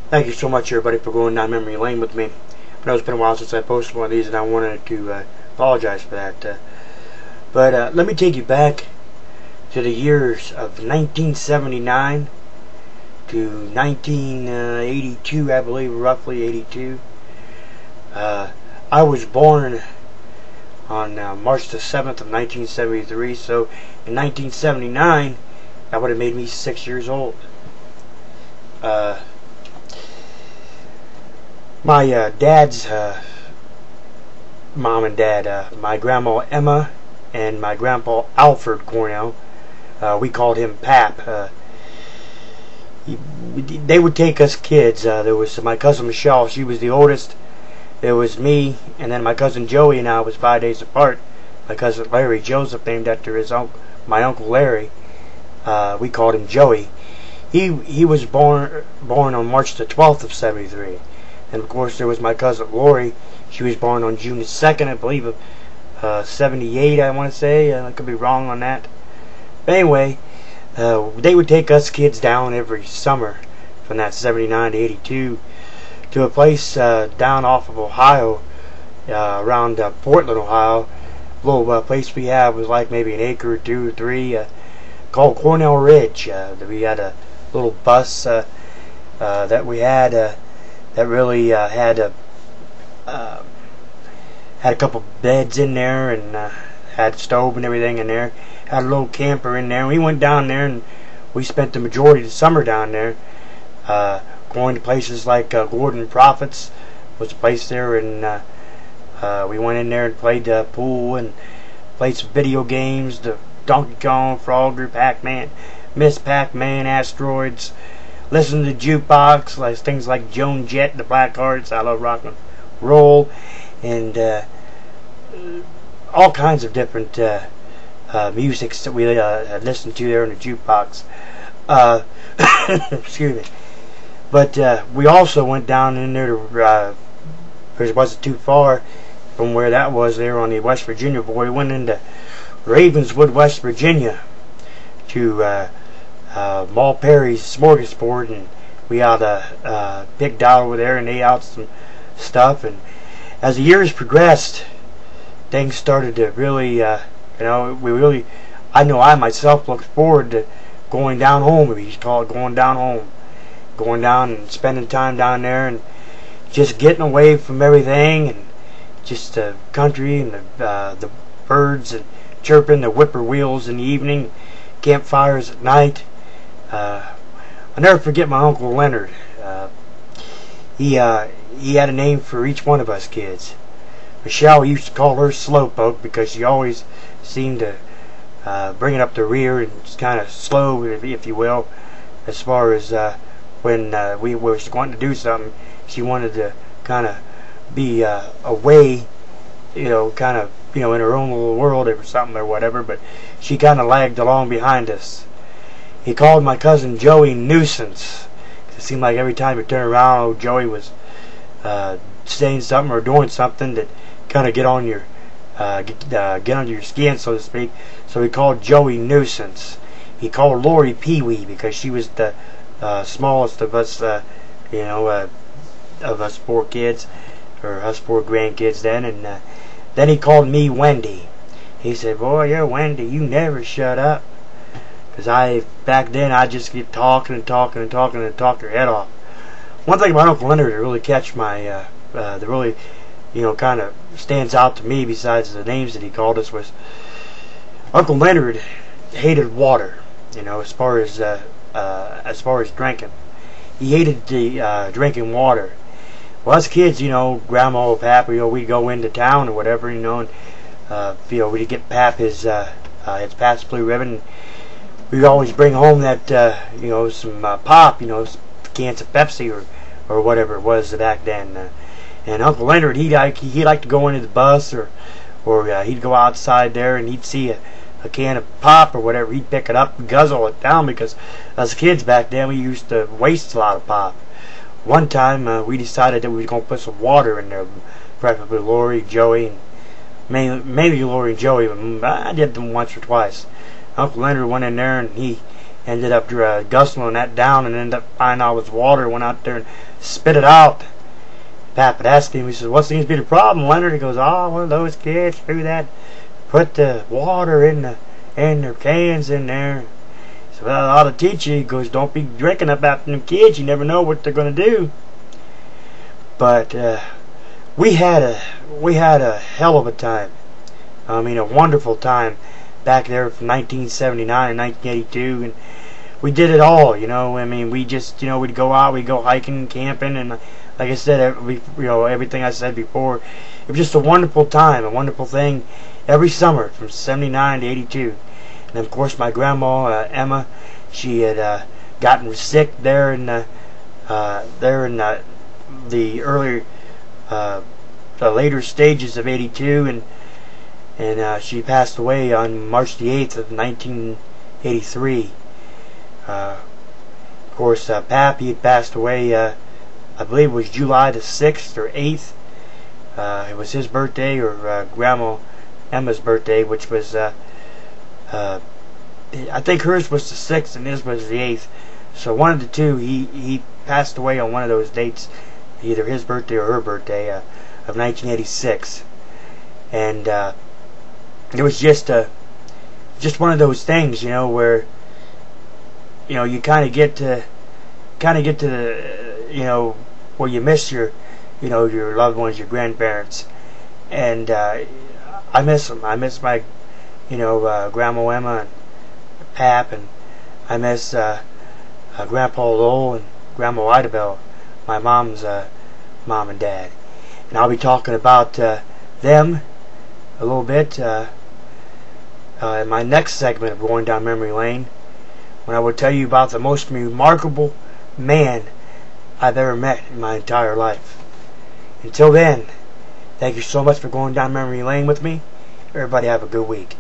Thank you so much, everybody, for going down memory lane with me. I know it's been a while since I posted one of these, and I wanted to apologize for that. But let me take you back to the years of 1979 to 1982, I believe, roughly 82. I was born on March the 7th of 1973, so in 1979, that would have made me 6 years old. My dad's mom and dad, my grandma Emma and my grandpa Alfred Cornell, we called him Pap. They would take us kids. There was my cousin Michelle, she was the oldest. There was me, and then my cousin Joey and I was 5 days apart. My cousin Larry Joseph, named after my uncle Larry. We called him Joey. He was born on March the 12th of 73. And of course there was my cousin Lori. She was born on June the 2nd, I believe, of 78, I want to say. I could be wrong on that. But anyway, they would take us kids down every summer from that 79 to 82 to a place down off of Ohio, around Portland, Ohio. A little place we have was like maybe an acre or two or three, called Cornell Ridge. We had a little bus that we had that really had a couple beds in there, and had a stove and everything in there. Had a little camper in there. We went down there and we spent the majority of the summer down there, going to places like Gordon Prophet's was a place there, and we went in there and played pool and played some video games, the Donkey Kong, Frogger, Pac-Man, Miss Pac-Man, Asteroids. Listen to the jukebox, like things like Joan Jett, the Blackhearts, I Love Rock and Roll, and all kinds of different musics that we listened to there in the jukebox. Excuse me. But we also went down in there to, because it wasn't too far from where that was there on the West Virginia border. We went into Ravenswood, West Virginia, to Mall Perry's Smorgasbord, and we had a big doll over there and ate out some stuff. And as the years progressed, things started to really, I know I myself looked forward to going down home. We used to call it going down home. Going down and spending time down there and just getting away from everything, and just the country and the birds and chirping, the whippoorwills in the evening, campfires at night. I'll never forget my Uncle Leonard. He had a name for each one of us kids. Michelle, we used to call her Slowpoke because she always seemed to bring it up the rear and just kind of slow, if you will, as far as when we were going to do something. She wanted to kind of be away, kind of, in her own little world or something or whatever, but she kind of lagged along behind us. He called my cousin Joey Nuisance. It seemed like every time you turn around, Joey was saying something or doing something that kind of get on your get under your skin, so to speak. So he called Joey Nuisance. He called Lori Pee-wee because she was the smallest of us, of us four kids, or us four grandkids then. And then he called me Wendy. He said, "Boy, you're Wendy. You never shut up." Because back then, I just keep talking and talking and talking and talk your head off. One thing about Uncle Leonard that really catch my, that really, kind of stands out to me besides the names that he called us, was Uncle Leonard hated water. As far as drinking, he hated the drinking water. Well, as kids, Grandma or Pap, we'd go into town or whatever, and we'd get Pap his Pabst Blue Ribbon. We'd always bring home that some pop, cans of Pepsi or whatever it was back then. And Uncle Leonard, he liked to go into the bus or he'd go outside there and he'd see a can of pop or whatever. He'd pick it up and guzzle it down, because as kids back then we used to waste a lot of pop. One time we decided that we were going to put some water in there, preferably Lori, Joey, and mainly Lori and Joey, but I did them once or twice. Uncle Leonard went in there and he ended up guzzling that down and ended up finding out it was water. Went out there and spit it out. Pap had asked him, he says, what seems to be the problem, Leonard? He goes, oh, one of those kids threw that, put the water in their cans in there. So well, I ought to teach you. He goes, don't be drinking up after them kids. You never know what they're going to do. But we had a hell of a time. I mean, a wonderful time back there from 1979 and 1982, and we did it all. You know, I mean, we just, you know, we'd go out, we'd go hiking, camping, and like I said, everything I said before, it was just a wonderful time, a wonderful thing every summer from 79 to 82. And of course, my grandma Emma, she had gotten sick there in the earlier, the later stages of 82, and she passed away on March the 8th of 1983. Of course, Pappy had passed away. I believe it was July the 6th or 8th. It was his birthday, or Grandma Emma's birthday, which was, I think hers was the 6th and his was the 8th. So one of the two, he passed away on one of those dates, either his birthday or her birthday, of 1986. And it was just one of those things, you know, where, you know, you kind of get to the, you know, where you miss your loved ones, your grandparents, and I miss them. I miss my, Grandma Emma and Pap, and I miss Grandpa Lowell and Grandma Idabel, my mom's mom and dad. And I'll be talking about them a little bit in my next segment of Going Down Memory Lane, when I will tell you about the most remarkable man I've ever met in my entire life. Until then, thank you so much for going down memory lane with me. Everybody have a good week.